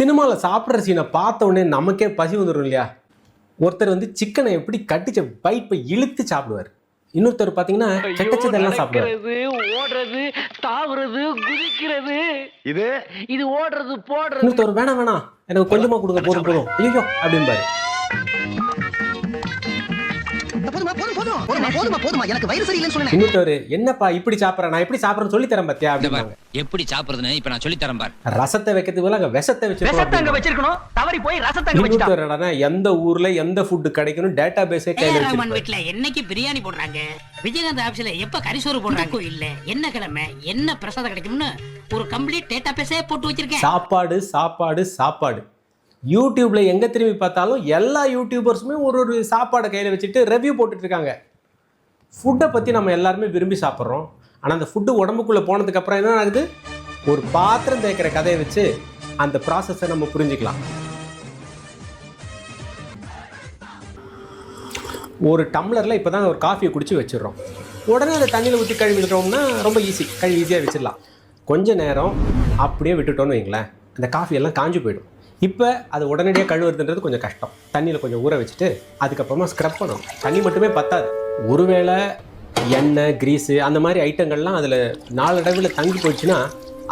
சினிமாவில் சாப்பிட்ற சீனை பார்த்த உடனே நமக்கே பசி வந்துடும் இல்லையா? ஒருத்தர் வந்து சிக்கனை எப்படி கட்டிச்ச பைப்பை இழுத்து சாப்பிடுவார். இன்னொருத்தர் பார்த்தீங்கன்னா கெட்டச்சதெல்லாம் சாப்பிடுவார். ஓடுறது, தாவுறது, குதிக்கிறது, இது ஓடுறது போடுறது. இன்னொருத்தர் வேணாம் வேணாம் எனக்கு கொஞ்சமா கொடுங்க போதும் போதும் ஐயோ அப்படின்பாரு. இன்னொருத்தர் என்னப்பா இப்படி சாப்பிட்ற, நான் எப்படி சாப்பிட்றேன்னு சொல்லி தரேன் பாத்தியா அப்படின்பாங்க. எப்படி சாப்பிடுறதுன்னு இப்ப நான் சொல்லி தரேன் பாரு. ரசத்தை வைக்கிறதுக்கு பதிலா வெசத்தை வச்சிருக்கணும். தவறி போய் ரசத்தங்க வச்சிட்டான். இன்னொருத்தர் எந்த ஊர்ல எந்த ஃபுட் கிடைக்கணும் டேட்டா பேஸே கையில வச்சிருக்காங்க. வீட்ல என்னைக்கு பிரியாணி போடுறாங்க, விஜயகாந்த் ஆபீஸ்ல எப்ப கரிசோறு போடுறாங்க, இல்ல என்ன கிழமை என்ன பிரசாதம் கிடைக்கும்னு ஒரு கம்ப்ளீட் டேட்டா பேஸே போட்டு வச்சிருக்கேன். சாப்பாடு சாப்பாடு சாப்பாடு. யூடியூப்ல எங்க திரும்பி பார்த்தாலும் எல்லா யூடியூபர்ஸுமே ஒரு சாப்பாடை கையில வச்சுட்டு ரிவ்யூ போட்டுட்டு இருக்காங்க. ஃபுட்டை பற்றி நம்ம எல்லாருமே விரும்பி சாப்பிட்றோம். ஆனால் அந்த ஃபுட்டு உடம்புக்குள்ளே போனதுக்கப்புறம் என்ன ஆகுது? ஒரு பாத்திரம் தேய்க்கிற கதையை வச்சு அந்த ப்ராசஸை நம்ம புரிஞ்சுக்கலாம். ஒரு டம்ளரில் இப்போ தான் ஒரு காஃபியை குடிச்சு வச்சிடுறோம். உடனே அதை தண்ணியில் ஊற்றி கழுவிடுறோம்னா ரொம்ப கழுவி ஈஸியாக வச்சிடலாம். கொஞ்ச நேரம் அப்படியே விட்டுட்டோன்னு வைங்களேன், அந்த காஃபியெல்லாம் காஞ்சு போயிடும். இப்போ அது உடனடியாக கழுவுறதுன்றது கொஞ்சம் கஷ்டம். தண்ணியில் கொஞ்சம் ஊற வச்சுட்டு அதுக்கப்புறமா ஸ்க்ரப் பண்ணணும். தண்ணி மட்டுமே பத்தாது. ஒருவேளை எண்ணெய் கிரீஸு அந்த மாதிரி ஐட்டங்கள்லாம் அதில் நாளடைவில் தங்கி போயிடுச்சுன்னா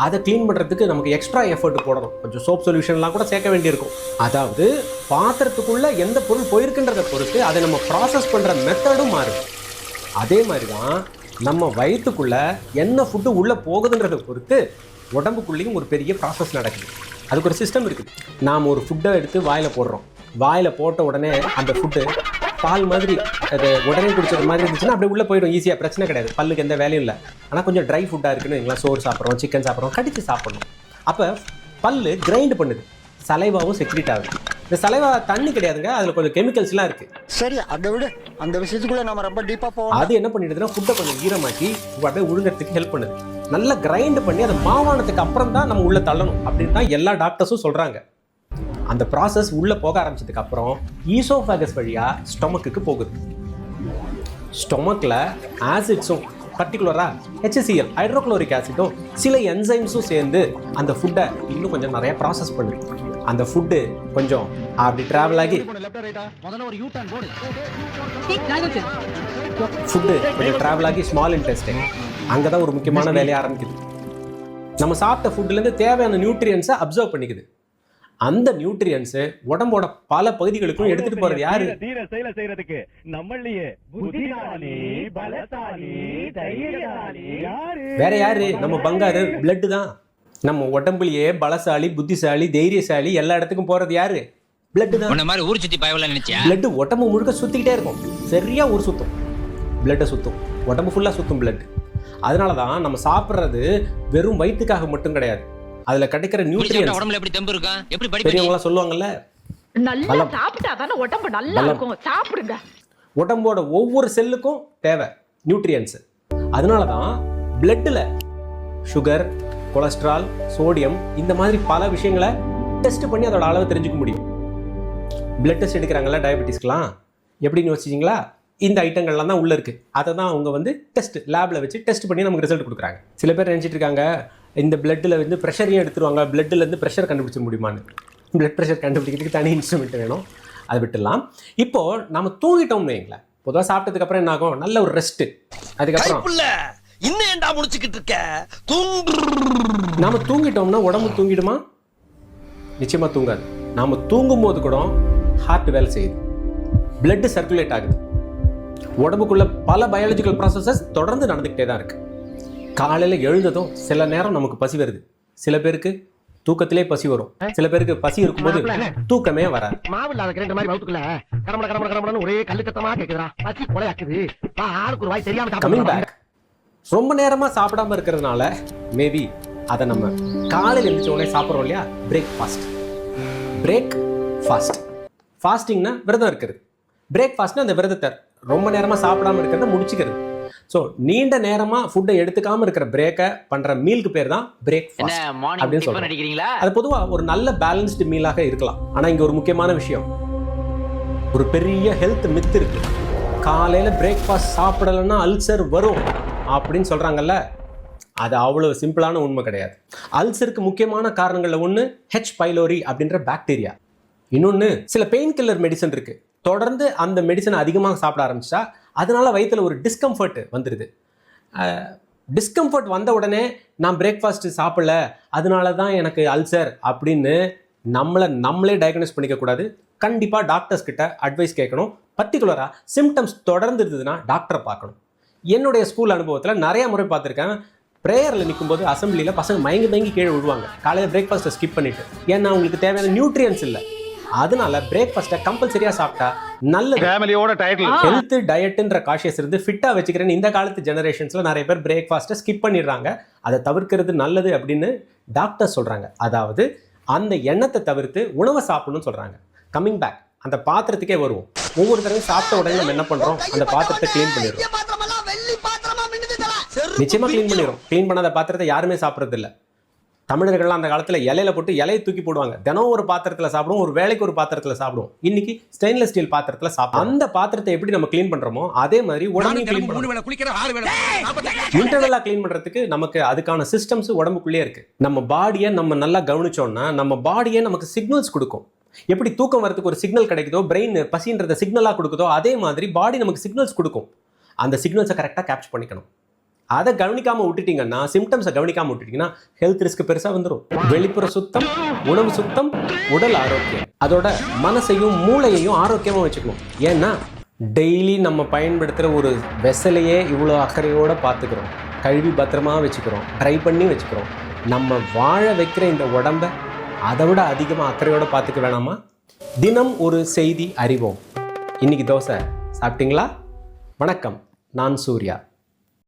அதை க்ளீன் பண்ணுறதுக்கு நமக்கு எக்ஸ்ட்ரா எஃபர்ட் போடணும். கொஞ்சம் சோப் சொல்யூஷன்லாம் கூட சேர்க்க வேண்டியிருக்கும். அதாவது பாத்திரத்துக்குள்ளே எந்த பொருள் போயிருக்குன்றதை பொறுத்து அதை நம்ம ப்ராசஸ் பண்ணுற மெத்தடும் மாறுது. அதே மாதிரி தான் நம்ம வயிற்றுக்குள்ளே என்ன ஃபுட்டு உள்ளே போகுதுன்றதை பொறுத்து உடம்புக்குள்ளேயும் ஒரு பெரிய ப்ராசஸ் நடக்குது. அதுக்கு ஒரு சிஸ்டம் இருக்குது. நாம் ஒரு ஃபுட்டை எடுத்து வாயில் போடுறோம். வாயில் போட்ட உடனே அந்த ஃபுட்டு பால் மாதிரி அது உடனே குடிச்சது மாதிரி இருந்துச்சுன்னா அப்படியே உள்ளே போயிடும் ஈஸியாக, பிரச்சனை கிடையாது. பல்லுக்கு எந்த வேலையும் இல்லை. ஆனால் கொஞ்சம் ட்ரை ஃபுட்டாக இருக்குன்னு எங்களாம் சோறு சாப்பிட்றோம், சிக்கன் சாப்பிட்றோம், கடிச்சு சாப்பிட்ணும். அப்போ பல்லு கிரைண்ட் பண்ணுது, சலைவாவும் செக்ரீட் ஆகுது. இந்த சலைவா தண்ணி கிடையாதுங்க, அதில் கொஞ்சம் கெமிக்கல்ஸ்லாம் இருக்குது. சரி, அதை விட அந்த விஷயத்துக்குள்ளே நம்ம ரொம்ப டீப்பாக போவோம். அது என்ன பண்ணிடுதுன்னா ஃபுட்டை கொஞ்சம் ஈரமாக்கி அப்படியே உழுங்கிறதுக்கு ஹெல்ப் பண்ணுது. நல்லா கிரைண்ட் பண்ணி அதை மாவானதுக்கு அப்புறம் தான் நம்ம உள்ளே தள்ளணும் அப்படின்னு தான் எல்லா டாக்டர்ஸும் சொல்கிறாங்க. அந்த ப்ராசஸ் உள்ளே போக ஆரம்பிச்சதுக்கு அப்புறம் ஈசோஃபேகஸ் வழியாக ஸ்டொமக்குக்கு போகுது. ஸ்டொமக்கில் ஆசிட்ஸும் பர்டிகுலராக HCl ஹைட்ரோக்ளோரிக் ஆசிட்டும் சில என்சைம்ஸும் சேர்ந்து அந்த ஃபுட்டை இன்னும் கொஞ்சம் நிறைய ப்ராசஸ் பண்ணுது. அந்த ஃபுட்டு கொஞ்சம் அப்படி ட்ராவல் ஆகி ஃபுட்டு கொஞ்சம் ட்ராவல் ஆகி ஸ்மால் இன்டெஸ்டைன், அங்கே தான் ஒரு முக்கியமான வேலையை ஆரம்பிக்குது. நம்ம சாப்பிட்ட ஃபுட்லேருந்து தேவையான நியூட்ரியன்ஸை அப்சர்வ் பண்ணிக்குது. அந்த நியூட்ரியன்ஸ் உடம்போட பல பகுதிகளுக்கும் எடுத்துட்டு போறது யாரு? வேற யாரு? நம்ம பங்காரு பிளட் தான். நம்ம உடம்புலயே பலசாலி புத்திசாலி தைரியசாலி எல்லா இடத்துக்கும் போறது யாரு? பிளட் தான். உன்ன மாதிரி ஊர் சுத்தி பயவல நினைச்சா? பிளட் உடம்பு முழுக்க சுத்திக்கிட்டே இருக்கும். சரியா ஊர் சுத்தும், பிளட்டை சுத்தும், உடம்பு ஃபுல்லா சுத்தும் பிளட். அதனாலதான் நம்ம சாப்பிட்றது வெறும் வயிற்றுக்காக மட்டும் கிடையாது. அதுல கிடைக்கிற நியூட்ரியன்ஸ் உடம்புல எப்படி தெம்பு இருக்கும்? எப்படி படிப்பீங்க? பெரியவங்க சொல்லுவாங்கல்ல, நல்லா சாப்பிட்டா தானே உடம்பு நல்லா இருக்கும், சாப்பிடுங்க. உடம்போட ஒவ்வொரு செல்லுக்கும் தேவை நியூட்ரியன்ஸ். அதனாலதான் பிளட்ல சுகர், கொலஸ்ட்ரால், சோடியம் இந்த மாதிரி பல விஷயங்களை டெஸ்ட் பண்ணி அதோட அளவை தெரிஞ்சுக்க முடியும். பிளட் டெஸ்ட் எடுக்கிறாங்கல்ல டயபெட்டிஸ்க்குலாம், எப்படின்னு யோசிச்சிங்களா? இந்த ஐட்டங்கள்லாம் தான் உள்ள இருக்கு. அதை தான் அவங்க வந்து டெஸ்ட் லேப்ல வச்சு டெஸ்ட் பண்ணி நமக்கு ரிசல்ட் கொடுக்குறாங்க. சில பேர் நினைச்சிட்டு இருக்காங்க இந்த பிளட்டில் வந்து ப்ரெஷரையும் எடுத்துருவாங்க, பிளட்லேருந்து ப்ரெஷர் கண்டுபிடிச்ச முடியுமான்னு. பிளட் ப்ரெஷர் கண்டுபிடிக்கிறதுக்கு தனி இன்ஸ்ட்ருமெண்ட் வேணும், அதை விட்டுடலாம். இப்போது நம்ம தூங்கிட்டோம்னு வைங்களேன், பொதுவாக சாப்பிட்டதுக்கப்புறம் என்ன ஆகும்? நல்ல ஒரு ரெஸ்ட்டு. அதுக்கப்புறம் இன்னும் ஏன்டா முடிச்சுக்கிட்டு இருக்க? நாம தூங்கிட்டோம்னா உடம்பு தூங்கிடுமா? நிச்சயமாக தூங்காது. நாம் தூங்கும் போது கூட ஹார்ட் வேலை செய்யுது, பிளட் சர்க்குலேட் ஆகுது, உடம்புக்குள்ள பல பயாலஜிக்கல் ப்ராசஸஸ் தொடர்ந்து நடந்துக்கிட்டே தான் இருக்கு. காலையில் எழுந்ததும் சில நேரம் நமக்கு பசி வருது. சில பேருக்கு தூக்கத்திலே பசி வரும். சில பேருக்கு பசி இருக்கும்போது தூக்கமே வராது. மாவில்லாத கிரேட் மாதிரி வவுத்துக்குள்ள கடமட கடமட கடமடன்னு ஒரே கல்லுக்கத்தமா கேக்குதுடா. பசி கொலையாக்குது. ஆளுக்கு ஒரு வாய் தெரியாம சாப்பிடுறோம். கமிங் பேக், ரொம்ப நேரமா சாப்பிடாம இருக்கிறதுனால மேபி அதை நம்ம காலையில் எழுந்திரிச்ச உடனே சாப்பிட்றோம் இல்லையா? Break fast. ஃபாஸ்டிங்னா விரதம் இருக்கிறது. பிரேக் ஃபாஸ்ட்னா அந்த விரதத்தை ரொம்ப நேரமா சாப்பிடாம இருக்கிறத முடிச்சுக்கிறது. ஸோ நீண்ட நேரமா ஃபுட்டை எடுத்துக்காம இருக்கிற பிரேக்கை பண்ற மீலுக்கு பேர் தான் பிரேக் ஃபாஸ்ட் அப்படின்னு சொல்றோம். அது பொதுவாக ஒரு நல்ல பேலன்ஸ்டு மீலாக இருக்கலாம். ஆனா இங்க ஒரு முக்கியமான விஷயம், ஒரு பெரிய ஹெல்த் மித் இருக்கு. காலையில பிரேக்ஃபாஸ்ட் சாப்பிடலன்னா அல்சர் வரும் அப்படின்னு சொல்றாங்கல்ல, அது அவ்வளோ சிம்பிளான உண்மை கிடையாது. அல்சருக்கு முக்கியமான காரணங்களில் ஒன்று ஹெச் பைலோரி அப்படின்ற பாக்டீரியா. இன்னொன்று சில பெயின் கில்லர் மெடிசன் இருக்குது. தொடர்ந்து அந்த மெடிசனை அதிகமாக சாப்பிட ஆரம்பிச்சா அதனால் வயிற்றில் ஒரு டிஸ்கம்ஃபர்ட் வந்துடுது. டிஸ்கம்ஃபர்ட் வந்த உடனே நான் பிரேக்ஃபாஸ்ட்டு சாப்பிடல அதனால தான் எனக்கு அல்சர் அப்படின்னு நம்மளே டயக்னோஸ் பண்ணிக்கக்கூடாது. கண்டிப்பாக டாக்டர்ஸ் கிட்ட அட்வைஸ் கேட்கணும். பர்டிகுலராக சிம்டம்ஸ் தொடர்ந்து இருந்ததுன்னா டாக்டரை பார்க்கணும். என்னுடைய ஸ்கூல் அனுபவத்தில் நிறைய முறை பார்த்துருக்கேன். ப்ரேயரில் நிற்கும்போது அசம்பிளியில் பசங்க மயங்கி கீழே விழுவாங்க காலையில் பிரேக்ஃபாஸ்ட்டை ஸ்கிப் பண்ணிவிட்டு. ஏன்னா அவங்களுக்கு தேவையான நியூட்ரியன்ஸ் இல்லை. அதனால பிரேக்ஃபாஸ்ட்டை கம்பல்சரியாக சாப்பிட்டா நல்லது. ஃபேமிலியோட டயட்ல ஹெல்த் டயட்டுன்ற காஷியஸ் இருந்து ஃபிட்டாக வச்சுக்கிறேன்னு இந்த காலத்து ஜெனரேஷன்ஸில் நிறைய பேர் பிரேக்ஃபாஸ்ட்டை ஸ்கிப் பண்ணிடுறாங்க. அதை தவிர்க்கிறது நல்லது அப்படின்னு டாக்டர் சொல்கிறாங்க. அதாவது அந்த எண்ணத்தை தவிர்த்து உணவை சாப்பிடணும்னு சொல்கிறாங்க. கம்மிங் பேக் அந்த பாத்திரத்துக்கே வருவோம். ஒவ்வொரு தடவையும் சாப்பிட்ட உடனே நம்ம என்ன பண்ணுறோம், அந்த பாத்திரத்தை க்ளீன் பண்ணிடுறோம். நிச்சயமாக க்ளீன் பண்ணிடுறோம். க்ளீன் பண்ணாத பாத்திரத்தை யாருமே சாப்பிட்றது இல்லை. தமிழர்கள்லாம் அந்த காலத்தில் இலையில போட்டு இலையை தூக்கி போடுவாங்க. தினம் ஒரு பாத்திரத்தில் சாப்பிடுவோம், ஒரு வேலைக்கு ஒரு பாத்திரத்தில் சாப்பிடுவோம். இன்னைக்கு ஸ்டெயின்லெஸ் ஸ்டீல் பாத்திரத்தில் சாப்பிடும். அந்த பாத்திரத்தை எப்படி நம்ம க்ளீன் பண்ணுறோமோ அதே மாதிரி உடம்பையும் க்ளீன் பண்ணுறோம். இன்டர்னலாக க்ளீன் பண்ணுறதுக்கு நமக்கு அதுக்கான சிஸ்டம்ஸ் உடம்புக்குள்ளேயே இருக்குது. நம்ம பாடியை நம்ம நல்லா கவனிச்சோம்னா நம்ம பாடியே நமக்கு சிக்னல்ஸ் கொடுக்கும். எப்படி தூக்கம் வரதுக்கு ஒரு சிக்னல் கிடைக்குதோ, பிரெயின் பசின்றத சிக்னலாக கொடுக்குதோ, அதே மாதிரி பாடி நமக்கு சிக்னல்ஸ் கொடுக்கும். அந்த சிக்னல்ஸை கரெக்டாக கேப்சர் பண்ணிக்கணும். அதை கவனிக்காமல் விட்டுட்டீங்கன்னா, சிம்டம்ஸை கவனிக்காமல் விட்டுட்டீங்கன்னா ஹெல்த் ரிஸ்க் பெருசாக வந்துடும். வெளிப்புற சுத்தம், உணவு சுத்தம், உடல் ஆரோக்கியம், அதோட மனசையும் மூளையையும் ஆரோக்கியமாக வச்சுக்கணும். ஏன்னா டெய்லி நம்ம பயன்படுத்துகிற ஒரு வெசலையே இவ்வளோ அக்கறையோடு பார்த்துக்கிறோம், கழுவி பத்திரமா வச்சுக்கிறோம், ட்ரை பண்ணி வச்சுக்கிறோம். நம்ம வாழ வைக்கிற இந்த உடம்பை அதை விட அதிகமாக அக்கறையோடு பார்த்துக்க வேணாமா? தினம் ஒரு செய்தி அறிவோம். இன்னைக்கு தோசை சாப்பிட்டீங்களா? வணக்கம், நான் சூர்யா.